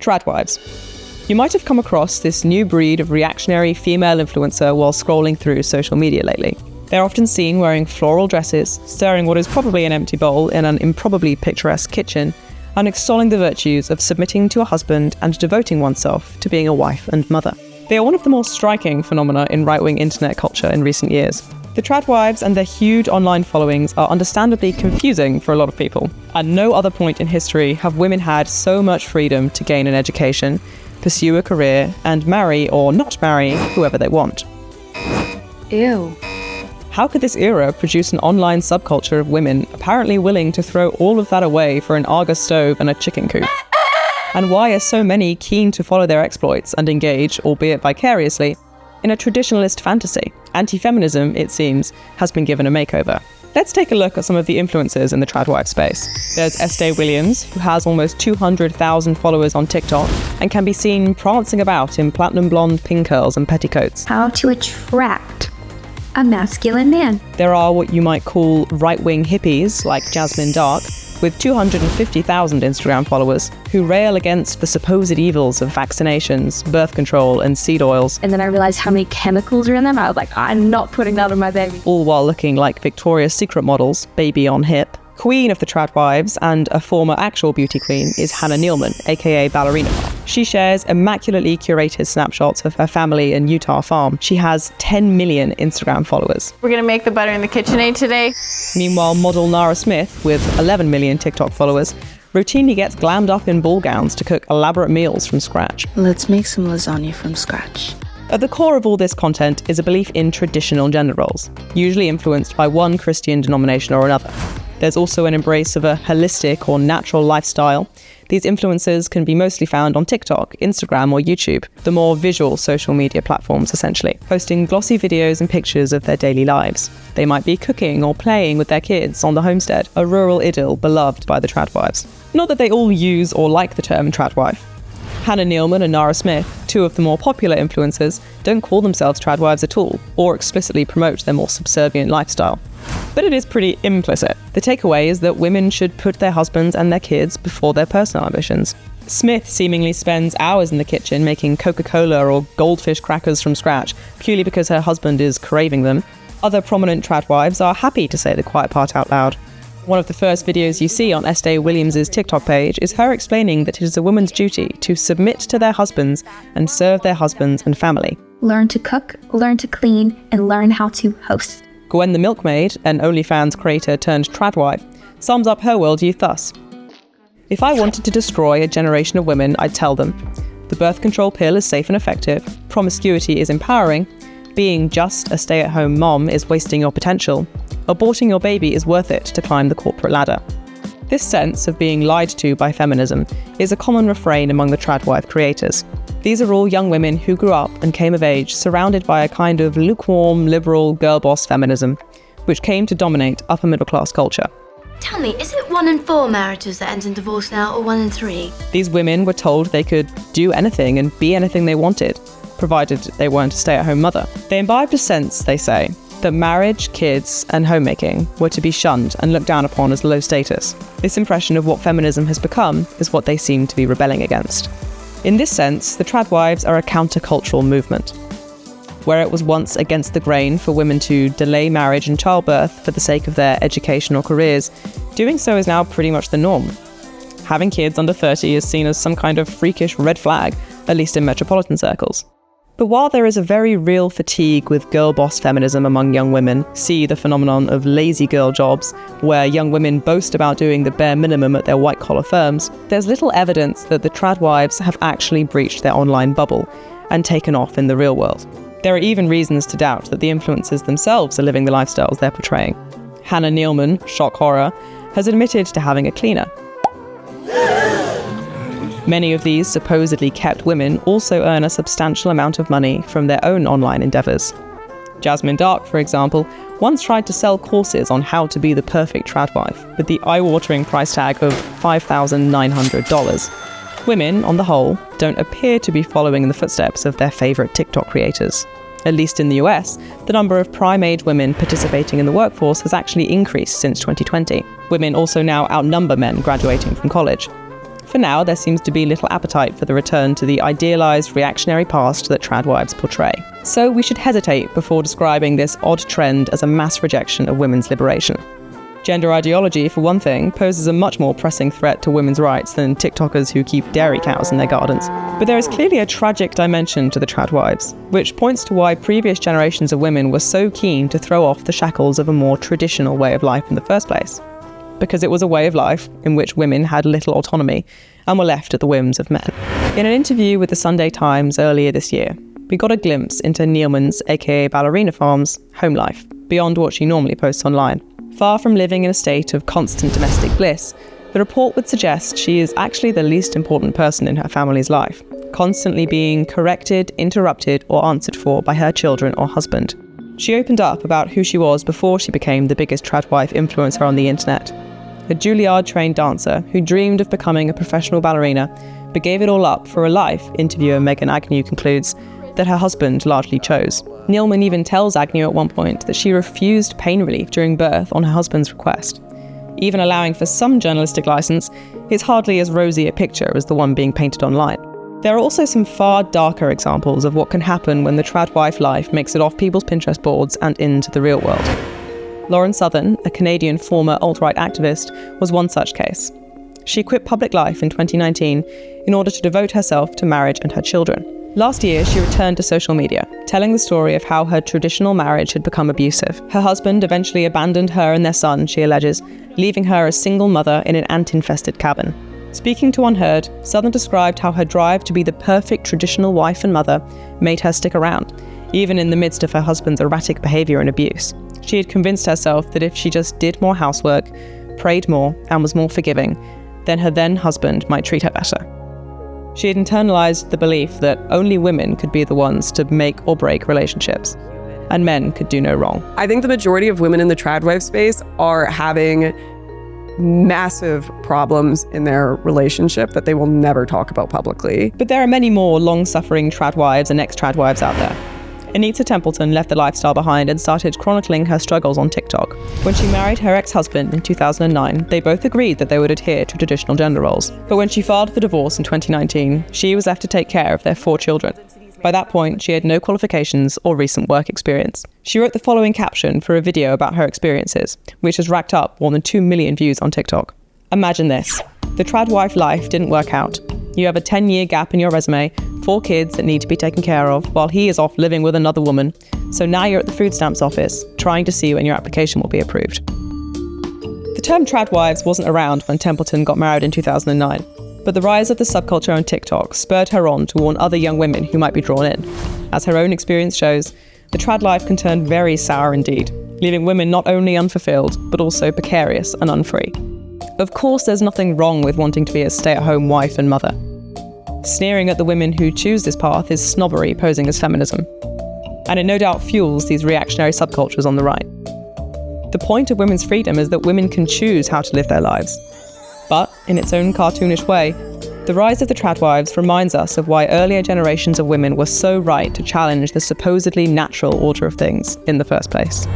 Tradwives. You might have come across this new breed of reactionary female influencer while scrolling through social media lately. They're often seen wearing floral dresses, stirring what is probably an empty bowl in an improbably picturesque kitchen, and extolling the virtues of submitting to a husband and devoting oneself to being a wife and mother. They are one of the more striking phenomena in right-wing internet culture in recent years. The Tradwives and their huge online followings are understandably confusing for a lot of people. At no other point in history have women had so much freedom to gain an education, pursue a career, and marry or not marry whoever they want. Ew. How could this era produce an online subculture of women apparently willing to throw all of that away for an Argus stove and a chicken coop? And why are so many keen to follow their exploits and engage, albeit vicariously, in a traditionalist fantasy? Anti-feminism, it seems, has been given a makeover. Let's take a look at some of the influencers in the tradwife space. There's Estee Williams, who has almost 200,000 followers on TikTok and can be seen prancing about in platinum blonde pin curls and petticoats. How to attract a masculine man. There are what you might call right-wing hippies, like Jasmine Dark, with 250,000 Instagram followers, who rail against the supposed evils of vaccinations, birth control, and seed oils. And then I realized how many chemicals are in them. I was like, I'm not putting that on my baby. All while looking like Victoria's Secret models, baby on hip. Queen of the Tradwives and a former actual beauty queen is Hannah Nealman, aka Ballerina. She shares immaculately curated snapshots of her family and Utah farm. She has 10 million Instagram followers. We're gonna make the butter in the KitchenAid today. Meanwhile, model Nara Smith, with 11 million TikTok followers, routinely gets glammed up in ball gowns to cook elaborate meals from scratch. Let's make some lasagna from scratch. At the core of all this content is a belief in traditional gender roles, usually influenced by one Christian denomination or another. There's also an embrace of a holistic or natural lifestyle. These influencers can be mostly found on TikTok, Instagram, or YouTube, the more visual social media platforms essentially, posting glossy videos and pictures of their daily lives. They might be cooking or playing with their kids on the homestead, a rural idyll beloved by the Tradwives. Not that they all use or like the term Tradwife. Hannah Nealman and Nara Smith, two of the more popular influencers, don't call themselves Tradwives at all, or explicitly promote their more subservient lifestyle. But it is pretty implicit. The takeaway is that women should put their husbands and their kids before their personal ambitions. Smith seemingly spends hours in the kitchen making Coca-Cola or goldfish crackers from scratch, purely because her husband is craving them. Other prominent Tradwives are happy to say the quiet part out loud. One of the first videos you see on Estee Williams' TikTok page is her explaining that it is a woman's duty to submit to their husbands and serve their husbands and family. Learn to cook, learn to clean, and learn how to host. Gwen the Milkmaid, an OnlyFans creator turned tradwife, sums up her worldview thus. If I wanted to destroy a generation of women, I'd tell them, the birth control pill is safe and effective, promiscuity is empowering, being just a stay-at-home mom is wasting your potential, aborting your baby is worth it to climb the corporate ladder. This sense of being lied to by feminism is a common refrain among the tradwife creators. These are all young women who grew up and came of age surrounded by a kind of lukewarm, liberal, girl-boss feminism, which came to dominate upper middle-class culture. Tell me, is it 1 in 4 marriages that end in divorce now, or 1 in 3? These women were told they could do anything and be anything they wanted, provided they weren't a stay-at-home mother. They imbibed a sense, they say, that marriage, kids, and homemaking were to be shunned and looked down upon as low status. This impression of what feminism has become is what they seem to be rebelling against. In this sense, the Tradwives are a countercultural movement. Where it was once against the grain for women to delay marriage and childbirth for the sake of their education or careers, doing so is now pretty much the norm. Having kids under 30 is seen as some kind of freakish red flag, at least in metropolitan circles. But while there is a very real fatigue with girl boss feminism among young women, see the phenomenon of lazy girl jobs, where young women boast about doing the bare minimum at their white-collar firms, there's little evidence that the Tradwives have actually breached their online bubble and taken off in the real world. There are even reasons to doubt that the influencers themselves are living the lifestyles they're portraying. Hannah Nealman, shock horror, has admitted to having a cleaner. Many of these supposedly kept women also earn a substantial amount of money from their own online endeavours. Jasmine Dark, for example, once tried to sell courses on how to be the perfect tradwife with the eye-watering price tag of $5,900. Women, on the whole, don't appear to be following in the footsteps of their favourite TikTok creators. At least in the US, the number of prime-age women participating in the workforce has actually increased since 2020. Women also now outnumber men graduating from college. For now, there seems to be little appetite for the return to the idealised reactionary past that tradwives portray. So we should hesitate before describing this odd trend as a mass rejection of women's liberation. Gender ideology, for one thing, poses a much more pressing threat to women's rights than TikTokers who keep dairy cows in their gardens. But there is clearly a tragic dimension to the tradwives, which points to why previous generations of women were so keen to throw off the shackles of a more traditional way of life in the first place. Because it was a way of life in which women had little autonomy and were left at the whims of men. In an interview with the Sunday Times earlier this year, we got a glimpse into Neilman's, aka Ballerina Farm's, home life, beyond what she normally posts online. Far from living in a state of constant domestic bliss, the report would suggest she is actually the least important person in her family's life, constantly being corrected, interrupted, or answered for by her children or husband. She opened up about who she was before she became the biggest tradwife influencer on the internet. A Juilliard-trained dancer who dreamed of becoming a professional ballerina, but gave it all up for a life, interviewer Megan Agnew concludes, that her husband largely chose. Neilman even tells Agnew at one point that she refused pain relief during birth on her husband's request. Even allowing for some journalistic license, it's hardly as rosy a picture as the one being painted online. There are also some far darker examples of what can happen when the tradwife life makes it off people's Pinterest boards and into the real world. Lauren Southern, a Canadian former alt-right activist, was one such case. She quit public life in 2019 in order to devote herself to marriage and her children. Last year, she returned to social media, telling the story of how her traditional marriage had become abusive. Her husband eventually abandoned her and their son, she alleges, leaving her a single mother in an ant-infested cabin. Speaking to Unheard, Southern described how her drive to be the perfect traditional wife and mother made her stick around, even in the midst of her husband's erratic behaviour and abuse. She had convinced herself that if she just did more housework, prayed more, and was more forgiving, then her then-husband might treat her better. She had internalized the belief that only women could be the ones to make or break relationships, and men could do no wrong. I think the majority of women in the tradwife space are having massive problems in their relationship that they will never talk about publicly. But there are many more long-suffering tradwives and ex-tradwives out there. Anita Templeton left the lifestyle behind and started chronicling her struggles on TikTok. When she married her ex-husband in 2009, they both agreed that they would adhere to traditional gender roles. But when she filed for divorce in 2019, she was left to take care of their 4 children. By that point, she had no qualifications or recent work experience. She wrote the following caption for a video about her experiences, which has racked up more than 2 million views on TikTok. Imagine this. The tradwife life didn't work out. You have a 10-year gap in your resume, 4 kids that need to be taken care of, while he is off living with another woman. So now you're at the food stamps office, trying to see when your application will be approved. The term tradwives wasn't around when Templeton got married in 2009, but the rise of the subculture on TikTok spurred her on to warn other young women who might be drawn in. As her own experience shows, the trad life can turn very sour indeed, leaving women not only unfulfilled, but also precarious and unfree. Of course, there's nothing wrong with wanting to be a stay-at-home wife and mother. Sneering at the women who choose this path is snobbery posing as feminism. And it no doubt fuels these reactionary subcultures on the right. The point of women's freedom is that women can choose how to live their lives. But, in its own cartoonish way, the rise of the tradwives reminds us of why earlier generations of women were so right to challenge the supposedly natural order of things in the first place.